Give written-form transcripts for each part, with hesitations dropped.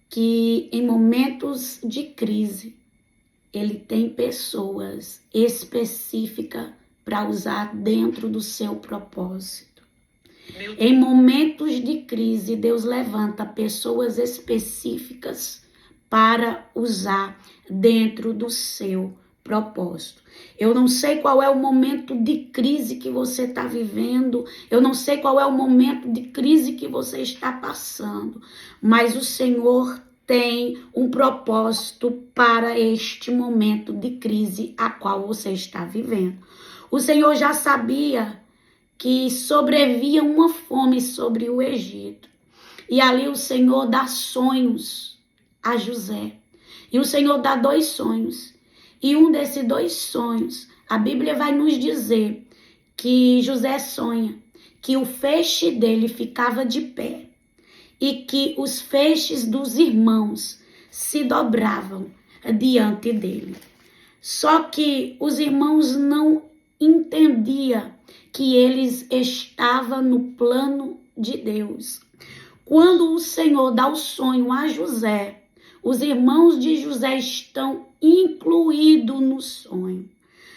que em momentos de crise, ele tem pessoas específicas para usar dentro do seu propósito. Em momentos de crise, Deus levanta pessoas específicas para usar dentro do seu propósito. Eu não sei qual é o momento de crise que você está vivendo, eu não sei qual é o momento de crise que você está passando, mas o Senhor tem um propósito para este momento de crise a qual você está vivendo. O Senhor já sabia que sobrevia uma fome sobre o Egito. E ali o Senhor dá sonhos a José. E o Senhor dá 2 sonhos. E um desses 2 sonhos, a Bíblia vai nos dizer que José sonha que o feixe dele ficava de pé e que os feixes dos irmãos se dobravam diante dele. Só que os irmãos não entendiam que eles estavam no plano de Deus. Quando o Senhor dá o sonho a José, os irmãos de José estão incluídos no sonho.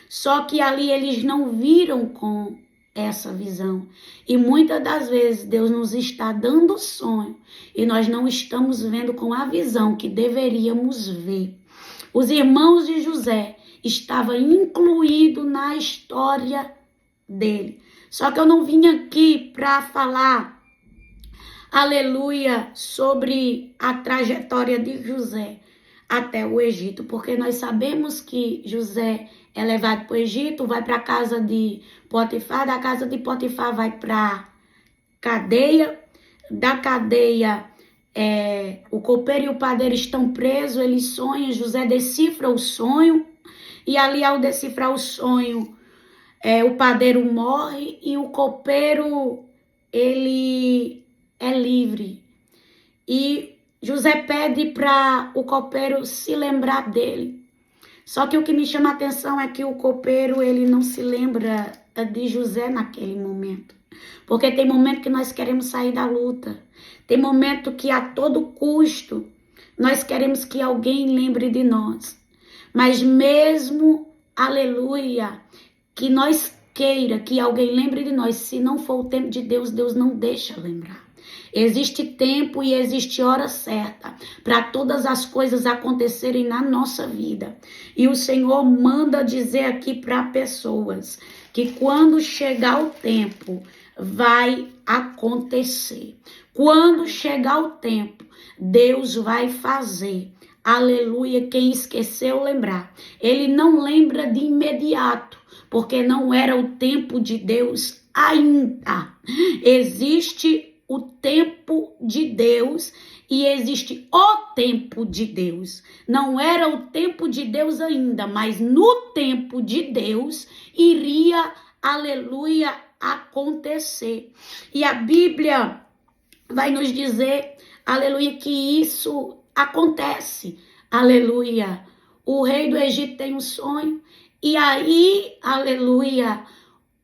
Só que ali eles não viram com essa visão. E muitas das vezes Deus nos está dando sonho e nós não estamos vendo com a visão que deveríamos ver. Os irmãos de José estavam incluídos na história dele. Só que eu não vim aqui para falar, aleluia, sobre a trajetória de José até o Egito, porque nós sabemos que José é levado para o Egito, vai para a casa de Potifar, da casa de Potifar vai para cadeia, da cadeia o copeiro e o padeiro estão presos, eles sonham, José decifra o sonho, e ali ao decifrar o sonho, o padeiro morre e o copeiro, ele é livre. E José pede para o copeiro se lembrar dele. Só que o que me chama a atenção é que o copeiro, ele não se lembra de José naquele momento. Porque tem momento que nós queremos sair da luta. Tem momento que a todo custo nós queremos que alguém lembre de nós. Mas mesmo, aleluia, que nós queira que alguém lembre de nós, se não for o tempo de Deus, Deus não deixa lembrar. Existe tempo e existe hora certa para todas as coisas acontecerem na nossa vida. E o Senhor manda dizer aqui para pessoas que quando chegar o tempo, vai acontecer. Quando chegar o tempo, Deus vai fazer. Aleluia, quem esqueceu lembrar. Ele não lembra de imediato, porque não era o tempo de Deus ainda. Existe o tempo de Deus e existe o tempo de Deus. Não era o tempo de Deus ainda, mas no tempo de Deus iria, aleluia, acontecer. E a Bíblia vai nos dizer, aleluia, que isso acontece. Aleluia. O rei do Egito tem um sonho e aí, aleluia,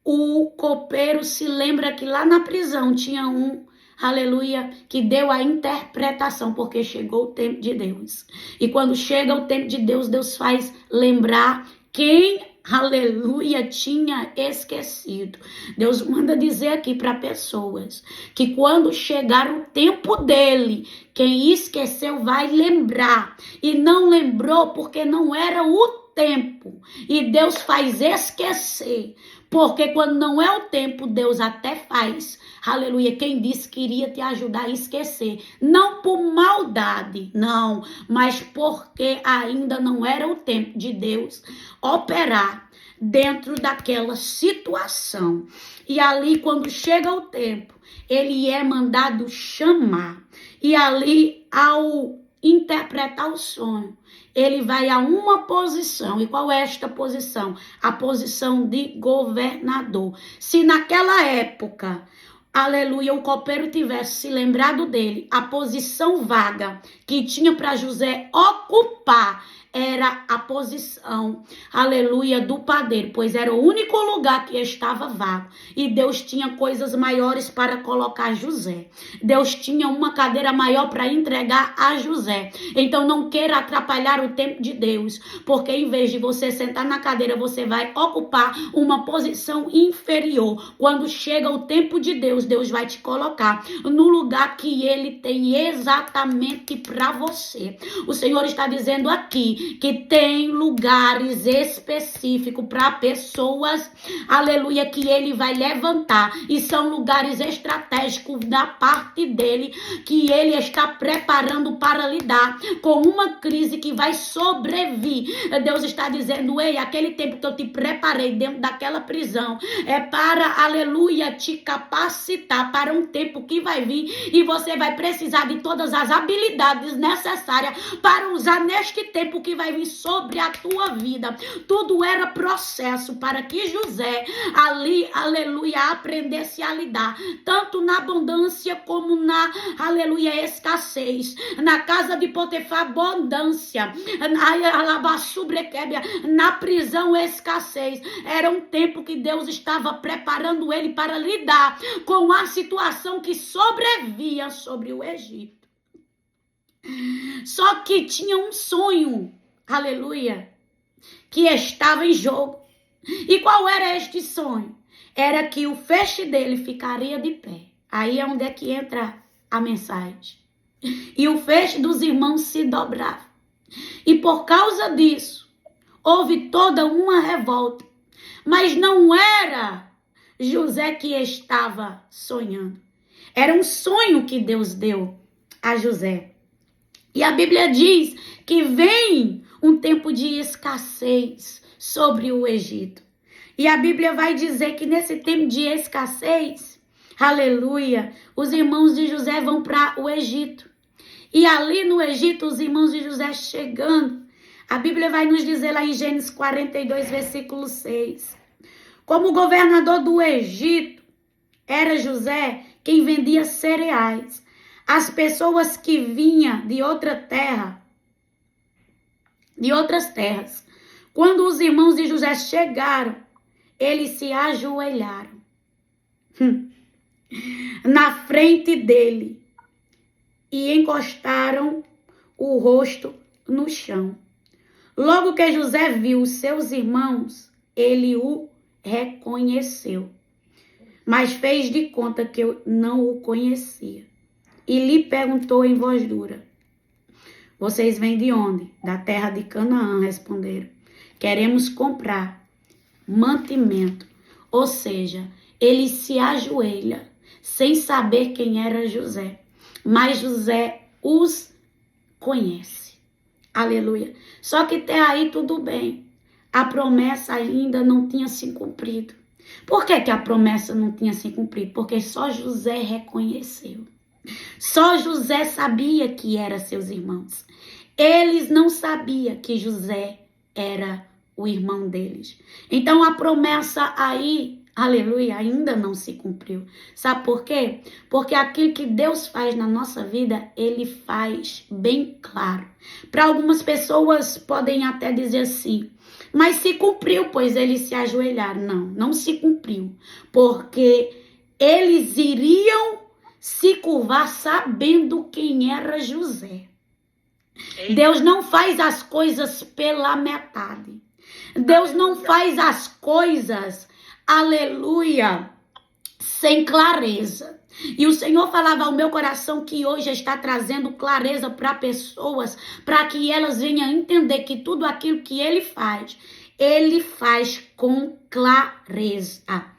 o copeiro se lembra que lá na prisão tinha um, aleluia, que deu a interpretação, porque chegou o tempo de Deus. E quando chega o tempo de Deus, Deus faz lembrar quem, aleluia, tinha esquecido. Deus manda dizer aqui para pessoas que quando chegar o tempo dele, quem esqueceu vai lembrar. E não lembrou porque não era o tempo. E Deus faz esquecer. Porque quando não é o tempo, Deus até faz. Aleluia. Quem disse que iria te ajudar a esquecer. Não por maldade, não. Mas porque ainda não era o tempo de Deus operar dentro daquela situação. E ali, quando chega o tempo, ele é mandado chamar. E ali, ao interpretar o sonho, ele vai a uma posição. E qual é esta posição? A posição de governador. Se naquela época, aleluia, o copeiro tivesse se lembrado dele, a posição vaga que tinha para José ocupar era a posição, aleluia, do padeiro, pois era o único lugar que estava vago. E Deus tinha coisas maiores para colocar José. Deus tinha uma cadeira maior para entregar a José. Então não queira atrapalhar o tempo de Deus, porque em vez de você sentar na cadeira, você vai ocupar uma posição inferior. Quando chega o tempo de Deus, Deus vai te colocar no lugar que Ele tem exatamente para você. O Senhor está dizendo aqui que tem lugares específicos para pessoas, aleluia, que Ele vai levantar, e são lugares estratégicos da parte dele, que Ele está preparando para lidar com uma crise que vai sobrevir. Deus está dizendo: ei, aquele tempo que eu te preparei dentro daquela prisão é para, aleluia, te capacitar para um tempo que vai vir, e você vai precisar de todas as habilidades necessárias para usar neste tempo que vai vir sobre a tua vida. Tudo era processo para que José ali, aleluia, aprendesse a lidar, tanto na abundância como na, aleluia, escassez. Na casa de Potifar, abundância. Na prisão, escassez. Era um tempo que Deus estava preparando ele para lidar com a situação que sobrevia sobre o Egito. Só que tinha um sonho, aleluia, que estava em jogo. E qual era este sonho? Era que o feixe dele ficaria de pé. Aí é onde é que entra a mensagem. E o feixe dos irmãos se dobrava. E por causa disso, houve toda uma revolta. Mas não era José que estava sonhando. Era um sonho que Deus deu a José. E a Bíblia diz que vem um tempo de escassez sobre o Egito. E a Bíblia vai dizer que nesse tempo de escassez, aleluia, os irmãos de José vão para o Egito. E ali no Egito, os irmãos de José chegando, a Bíblia vai nos dizer lá em Gênesis 42, versículo 6. Como o governador do Egito era José, quem vendia cereais, as pessoas que vinham de outra terra, de outras terras, quando os irmãos de José chegaram, eles se ajoelharam na frente dele e encostaram o rosto no chão. Logo que José viu os seus irmãos, ele o reconheceu, mas fez de conta que eu não o conhecia. E lhe perguntou em voz dura: vocês vêm de onde? Da terra de Canaã, responderam. Queremos comprar mantimento. Ou seja, ele se ajoelha sem saber quem era José. Mas José os conhece. Aleluia. Só que até aí tudo bem. A promessa ainda não tinha se cumprido. Por que a promessa não tinha se cumprido? Porque só José reconheceu. Só José sabia que eram seus irmãos. Eles não sabiam que José era o irmão deles. Então a promessa aí, aleluia, ainda não se cumpriu. Sabe por quê? Porque aquilo que Deus faz na nossa vida, Ele faz bem claro. Para algumas pessoas podem até dizer assim: mas se cumpriu, pois eles se ajoelharam. Não, não se cumpriu. Porque eles iriam se curvar sabendo quem era José. Deus não faz as coisas pela metade. Deus não faz as coisas, aleluia, sem clareza. E o Senhor falava ao meu coração que hoje está trazendo clareza para pessoas, para que elas venham entender que tudo aquilo que Ele faz com clareza.